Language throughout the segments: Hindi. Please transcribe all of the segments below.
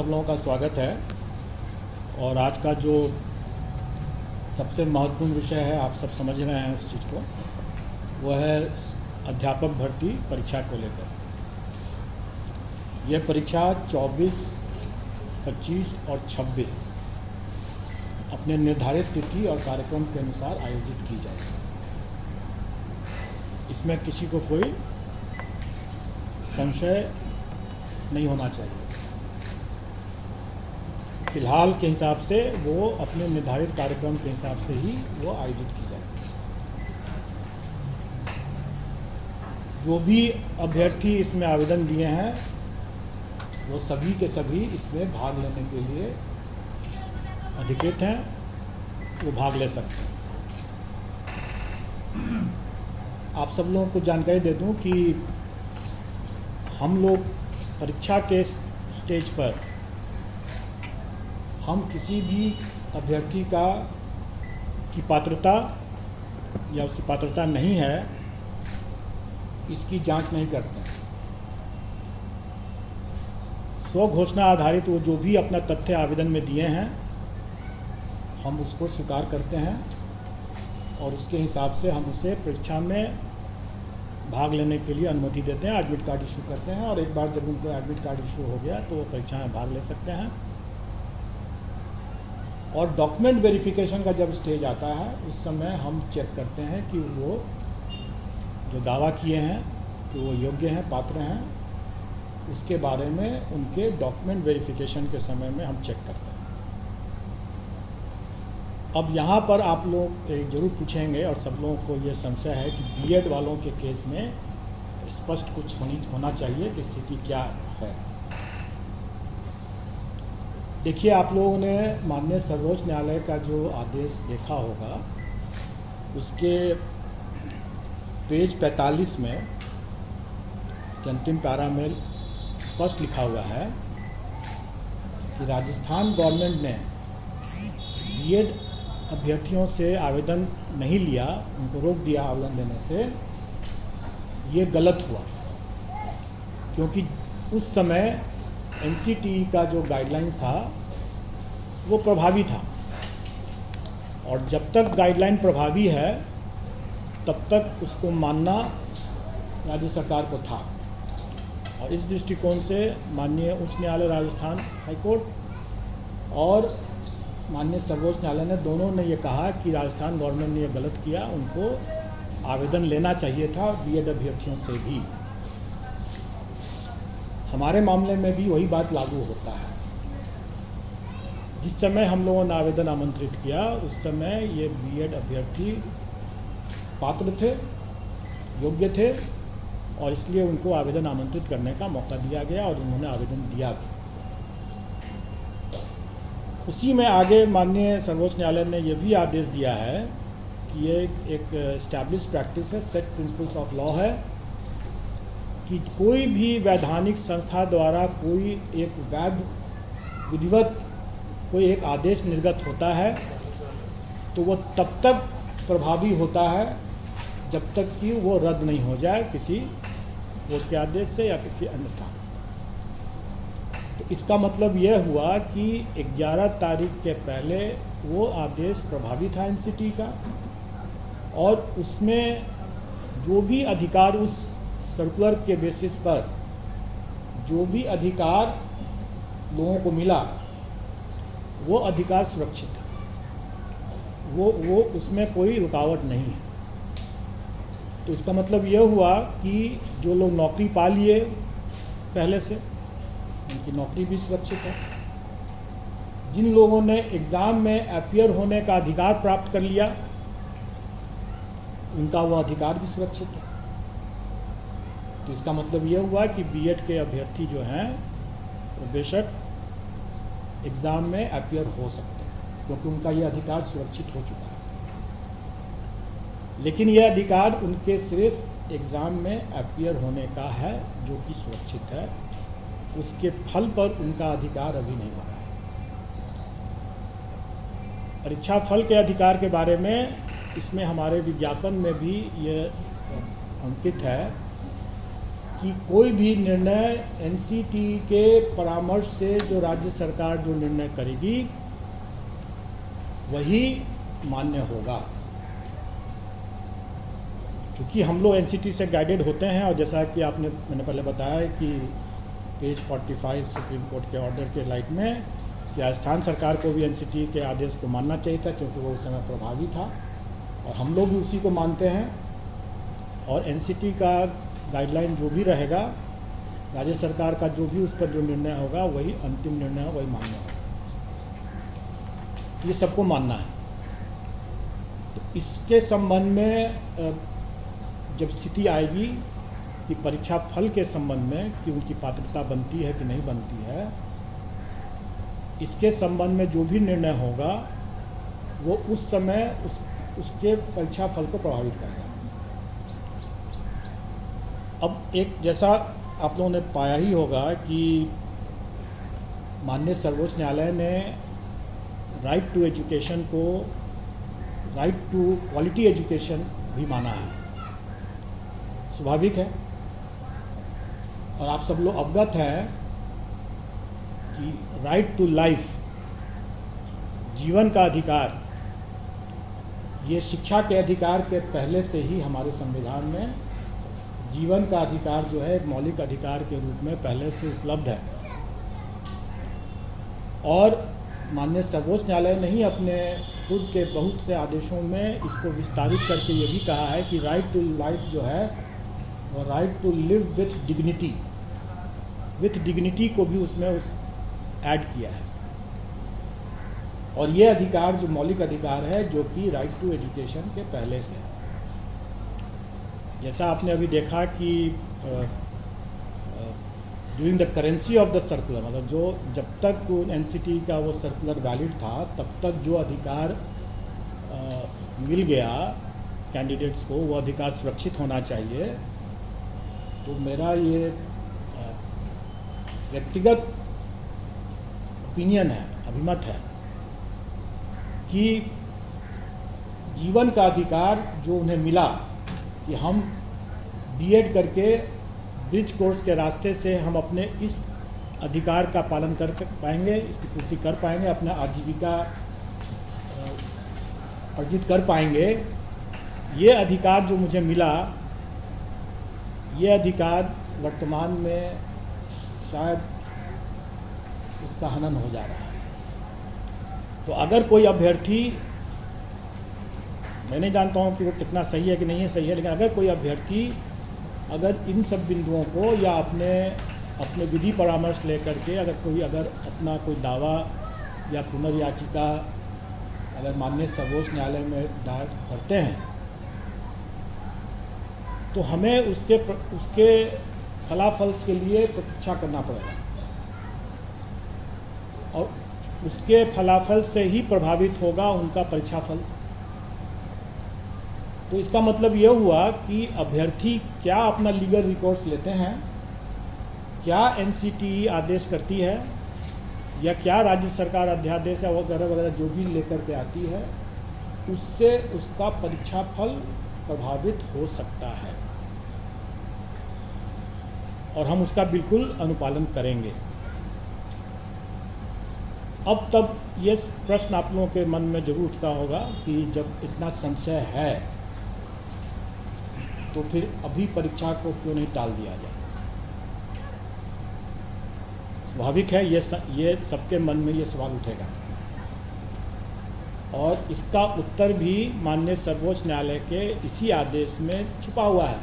सब लोगों का स्वागत है। और आज का जो सबसे महत्वपूर्ण विषय है, आप सब समझ रहे हैं उस चीज़ को, वो है अध्यापक भर्ती परीक्षा को लेकर। यह परीक्षा 24, 25 और 26 अपने निर्धारित तिथि और कार्यक्रम के अनुसार आयोजित की जाएगी। इसमें किसी को कोई संशय नहीं होना चाहिए। फिलहाल के हिसाब से वो अपने निर्धारित कार्यक्रम के हिसाब से ही वो आयोजित की जाएगी। जो भी अभ्यर्थी इसमें आवेदन दिए हैं वो सभी के सभी इसमें भाग लेने के लिए अधिकृत हैं, वो भाग ले सकते हैं। आप सब लोगों को जानकारी दे दूं कि हम लोग परीक्षा के स्टेज पर हम किसी भी अभ्यर्थी की पात्रता या उसकी पात्रता नहीं है, इसकी जांच नहीं करते हैं। स्व घोषणा आधारित वो जो भी अपना तथ्य आवेदन में दिए हैं, हम उसको स्वीकार करते हैं और उसके हिसाब से हम उसे परीक्षा में भाग लेने के लिए अनुमति देते हैं, एडमिट कार्ड इशू करते हैं। और एक बार जब उनको एडमिट कार्ड इशू हो गया तो वो परीक्षा में भाग ले सकते हैं। और डॉक्यूमेंट वेरिफिकेशन का जब स्टेज आता है, उस समय हम चेक करते हैं कि वो जो दावा किए हैं कि वो योग्य हैं, पात्र हैं, उसके बारे में उनके डॉक्यूमेंट वेरिफिकेशन के समय में हम चेक करते हैं। अब यहाँ पर आप लोग ज़रूर पूछेंगे और सब लोगों को ये संशय है कि बीएड वालों के केस में स्पष्ट कुछ होना चाहिए कि स्थिति क्या है। देखिए, आप लोगों ने माननीय सर्वोच्च न्यायालय का जो आदेश देखा होगा, उसके पेज 45 में के अंतिम पैरा में स्पष्ट लिखा हुआ है कि राजस्थान गवर्नमेंट ने बीएड अभ्यर्थियों से आवेदन नहीं लिया, उनको रोक दिया आवेदन देने से। ये गलत हुआ क्योंकि उस समय एनसीटीई का जो गाइडलाइंस था वो प्रभावी था, और जब तक गाइडलाइन प्रभावी है तब तक उसको मानना राज्य सरकार को था। और इस दृष्टिकोण से माननीय उच्च न्यायालय राजस्थान हाईकोर्ट और माननीय सर्वोच्च न्यायालय ने दोनों ने ये कहा कि राजस्थान गवर्नमेंट ने ये गलत किया, उनको आवेदन लेना चाहिए था बीएड अभ्यर्थियों से भी। हमारे मामले में भी वही बात लागू होता है। जिस समय हम लोगों ने आवेदन आमंत्रित किया, उस समय ये बीएड अभ्यर्थी पात्र थे, योग्य थे, और इसलिए उनको आवेदन आमंत्रित करने का मौका दिया गया और उन्होंने आवेदन दिया भी। उसी में आगे माननीय सर्वोच्च न्यायालय ने यह भी आदेश दिया है कि ये एक एस्टैब्लिश प्रैक्टिस है, सेट प्रिंसिपल्स ऑफ लॉ है, कि कोई भी वैधानिक संस्था द्वारा कोई एक वैध विधिवत कोई एक आदेश निर्गत होता है तो वो तब तक प्रभावी होता है जब तक कि वो रद्द नहीं हो जाए किसी कोर्ट के आदेश से या किसी अन्यथा। तो इसका मतलब यह हुआ कि 11 तारीख के पहले वो आदेश प्रभावी था एनसीटी का, और उसमें जो भी अधिकार उस सर्कुलर के बेसिस पर जो भी अधिकार लोगों को मिला, वो अधिकार सुरक्षित है, वो उसमें कोई रुकावट नहीं है। तो इसका मतलब यह हुआ कि जो लोग नौकरी पा लिए पहले से, उनकी नौकरी भी सुरक्षित है। जिन लोगों ने एग्ज़ाम में अपीयर होने का अधिकार प्राप्त कर लिया, उनका वो अधिकार भी सुरक्षित है। तो इसका मतलब यह हुआ कि बीएड के अभ्यर्थी जो हैं वो बेशक एग्ज़ाम में अपीयर हो सकते हैं, क्योंकि उनका ये अधिकार सुरक्षित हो चुका है। लेकिन यह अधिकार उनके सिर्फ एग्ज़ाम में अपीयर होने का है, जो कि सुरक्षित है। उसके फल पर उनका अधिकार अभी नहीं बना है। परीक्षा फल के अधिकार के बारे में इसमें हमारे विज्ञापन में भी ये अंकित है कि कोई भी निर्णय एनसीटी के परामर्श से जो राज्य सरकार जो निर्णय करेगी वही मान्य होगा, क्योंकि हम लोग एनसीटी से गाइडेड होते हैं। और जैसा कि मैंने पहले बताया कि पेज 45 सुप्रीम कोर्ट के ऑर्डर के लाइट में कि राजस्थान सरकार को भी एनसीटी के आदेश को मानना चाहिए था, क्योंकि वो उस समय प्रभावी था और हम लोग भी उसी को मानते हैं। और एनसीटी का गाइडलाइन जो भी रहेगा, राज्य सरकार का जो भी उस पर जो निर्णय होगा वही अंतिम निर्णय हो, वही मान्य होगा। ये सबको मानना है। तो इसके संबंध में जब स्थिति आएगी कि परीक्षा फल के संबंध में कि उनकी पात्रता बनती है कि नहीं बनती है, इसके संबंध में जो भी निर्णय होगा वो उस समय उसके परीक्षा फल को प्रभावित करेगा। अब एक जैसा आप लोगों ने पाया ही होगा कि माननीय सर्वोच्च न्यायालय ने राइट टू एजुकेशन को राइट टू क्वालिटी एजुकेशन भी माना है। स्वाभाविक है और आप सब लोग अवगत हैं कि राइट टू लाइफ, जीवन का अधिकार, ये शिक्षा के अधिकार के पहले से ही हमारे संविधान में जीवन का अधिकार जो है एक मौलिक अधिकार के रूप में पहले से उपलब्ध है। और माननीय सर्वोच्च न्यायालय ने ही अपने खुद के बहुत से आदेशों में इसको विस्तारित करके ये भी कहा है कि राइट टू लाइफ जो है वो right to live with dignity को भी उसमें ऐड किया है। और ये अधिकार जो मौलिक अधिकार है जो कि राइट टू एजुकेशन के पहले से है। जैसा आपने अभी देखा कि during the currency of the circular, मतलब जो जब तक एनसीटी का वो सर्कुलर वैलिड था तब तक जो अधिकार मिल गया कैंडिडेट्स को, वो अधिकार सुरक्षित होना चाहिए। तो मेरा ये व्यक्तिगत ओपिनियन है, अभिमत है कि जीवन का अधिकार जो उन्हें मिला कि हम बीएड करके ब्रिज कोर्स के रास्ते से हम अपने इस अधिकार का पालन कर पाएंगे, इसकी पूर्ति कर पाएंगे, अपना आजीविका अर्जित कर पाएंगे। ये अधिकार जो मुझे मिला, ये अधिकार वर्तमान में शायद उसका हनन हो जा रहा है। तो अगर कोई अभ्यर्थी, मैं नहीं जानता हूँ कि वो कितना सही है कि नहीं है सही है, लेकिन अगर कोई अभ्यर्थी अगर इन सब बिंदुओं को या अपने विधि परामर्श लेकर के अगर अपना कोई दावा या पुनर्याचिका अगर माननीय सर्वोच्च न्यायालय में दायर करते हैं तो हमें उसके फलाफल के लिए प्रतीक्षा करना पड़ेगा और उसके फलाफल से ही प्रभावित होगा उनका परीक्षा फल। तो इसका मतलब यह हुआ कि अभ्यर्थी क्या अपना लीगल रिकोर्स लेते हैं, क्या एनसीटी आदेश करती है या क्या राज्य सरकार अध्यादेश या वगैरह वगैरह जो भी लेकर के आती है, उससे उसका परीक्षा फल प्रभावित हो सकता है और हम उसका बिल्कुल अनुपालन करेंगे। अब तब ये प्रश्न आप लोगों के मन में जरूर उठता होगा कि जब इतना संशय है तो फिर अभी परीक्षा को क्यों नहीं टाल दिया जाए। स्वाभाविक है ये सबके मन में ये सवाल उठेगा और इसका उत्तर भी माननीय सर्वोच्च न्यायालय के इसी आदेश में छुपा हुआ है।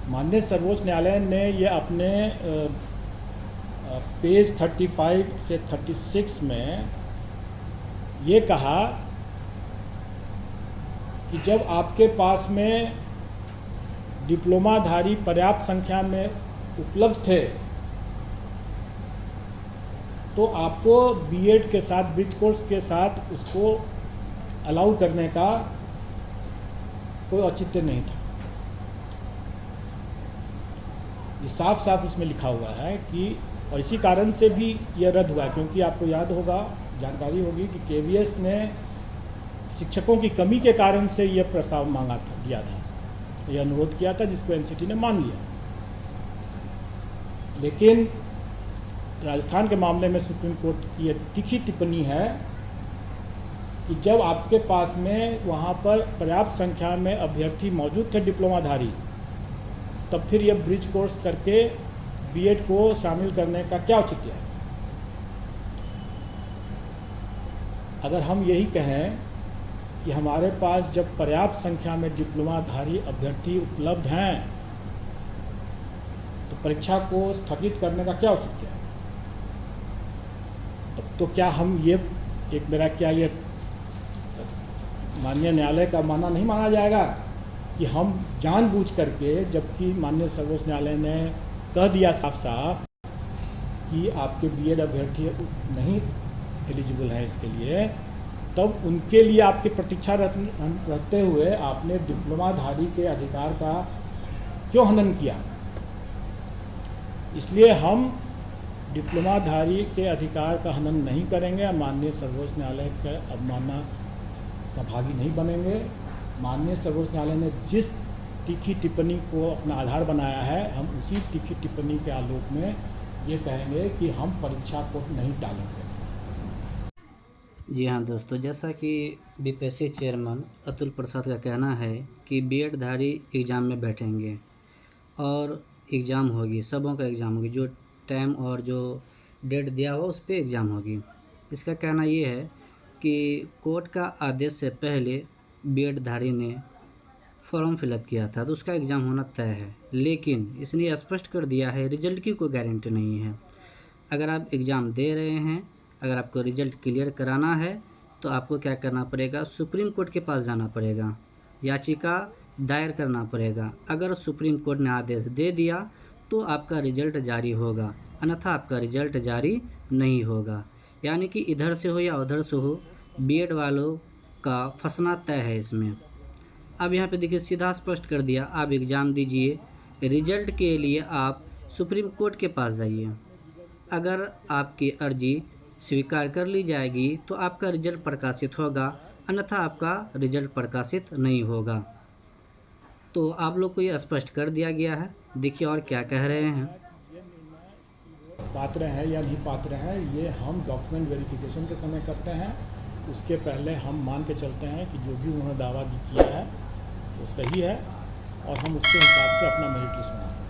माननीय सर्वोच्च न्यायालय ने ये अपने पेज 35 से 36 में ये कहा कि जब आपके पास में डिप्लोमाधारी पर्याप्त संख्या में उपलब्ध थे तो आपको बीएड के साथ ब्रिज कोर्स के साथ उसको अलाउ करने का कोई औचित्य नहीं था। ये साफ साफ उसमें लिखा हुआ है कि और इसी कारण से भी यह रद्द हुआ क्योंकि आपको याद होगा, जानकारी होगी कि केवीएस ने शिक्षकों की कमी के कारण से यह प्रस्ताव दिया था ये अनुरोध किया था, जिसको एनसीटी ने मान लिया। लेकिन राजस्थान के मामले में सुप्रीम कोर्ट की ये तीखी टिप्पणी है कि जब आपके पास में वहाँ पर पर्याप्त संख्या में अभ्यर्थी मौजूद थे डिप्लोमाधारी, तब फिर ये ब्रिज कोर्स करके बीएड को शामिल करने का क्या औचित्य है। अगर हम यही कहें कि हमारे पास जब पर्याप्त संख्या में डिप्लोमाधारी अभ्यर्थी उपलब्ध हैं तो परीक्षा को स्थगित करने का क्या औचित्य है। तो क्या हम ये एक मेरा क्या ये माननीय न्यायालय का मानना नहीं माना जाएगा कि हम जानबूझ करके, जबकि माननीय सर्वोच्च न्यायालय ने कह दिया साफ साफ कि आपके बीएड अभ्यर्थी नहीं एलिजिबल है इसके लिए, तब उनके लिए आपकी प्रतीक्षा रखते हुए आपने डिप्लोमाधारी के अधिकार का क्यों हनन किया। इसलिए हम डिप्लोमाधारी के अधिकार का हनन नहीं करेंगे, माननीय सर्वोच्च न्यायालय के अवमानना का भागी नहीं बनेंगे। माननीय सर्वोच्च न्यायालय ने जिस तीखी टिप्पणी को अपना आधार बनाया है, हम उसी तीखी टिप्पणी के आलोक में ये कहेंगे कि हम परीक्षा को नहीं टालेंगे। जी हाँ दोस्तों, जैसा कि बीपीएससी चेयरमैन अतुल प्रसाद का कहना है कि बीएड धारी एग्ज़ाम में बैठेंगे और एग्ज़ाम होगी, सबों का एग्ज़ाम होगी, जो टाइम और जो डेट दिया हुआ उस पर एग्ज़ाम होगी। इसका कहना ये है कि कोर्ट का आदेश से पहले बीएड धारी ने फॉर्म फिलअप किया था तो उसका एग्ज़ाम होना तय है, लेकिन इसने स्पष्ट कर दिया है रिजल्ट की कोई गारंटी नहीं है। अगर आप एग्ज़ाम दे रहे हैं, अगर आपको रिजल्ट क्लियर कराना है तो आपको क्या करना पड़ेगा, सुप्रीम कोर्ट के पास जाना पड़ेगा, याचिका दायर करना पड़ेगा। अगर सुप्रीम कोर्ट ने आदेश दे दिया तो आपका रिजल्ट जारी होगा, अन्यथा आपका रिजल्ट जारी नहीं होगा। यानी कि इधर से हो या उधर से हो, बीएड वालों का फंसना तय है इसमें। अब यहाँ पे देखिए सीधा स्पष्ट कर दिया, आप एग्ज़ाम दीजिए, रिजल्ट के लिए आप सुप्रीम कोर्ट के पास जाइए। अगर आपकी अर्जी स्वीकार कर ली जाएगी तो आपका रिजल्ट प्रकाशित होगा, अन्यथा आपका रिजल्ट प्रकाशित नहीं होगा। तो आप लोग को ये स्पष्ट कर दिया गया है। देखिए और क्या कह रहे हैं। पात्र हैं या नहीं पात्र हैं, ये हम डॉक्यूमेंट वेरिफिकेशन के समय करते हैं। उसके पहले हम मान के चलते हैं कि जो भी उन्होंने दावा किया है वो सही है और हम उसके हिसाब से अपना मेरिट लिस्ट बनाते हैं।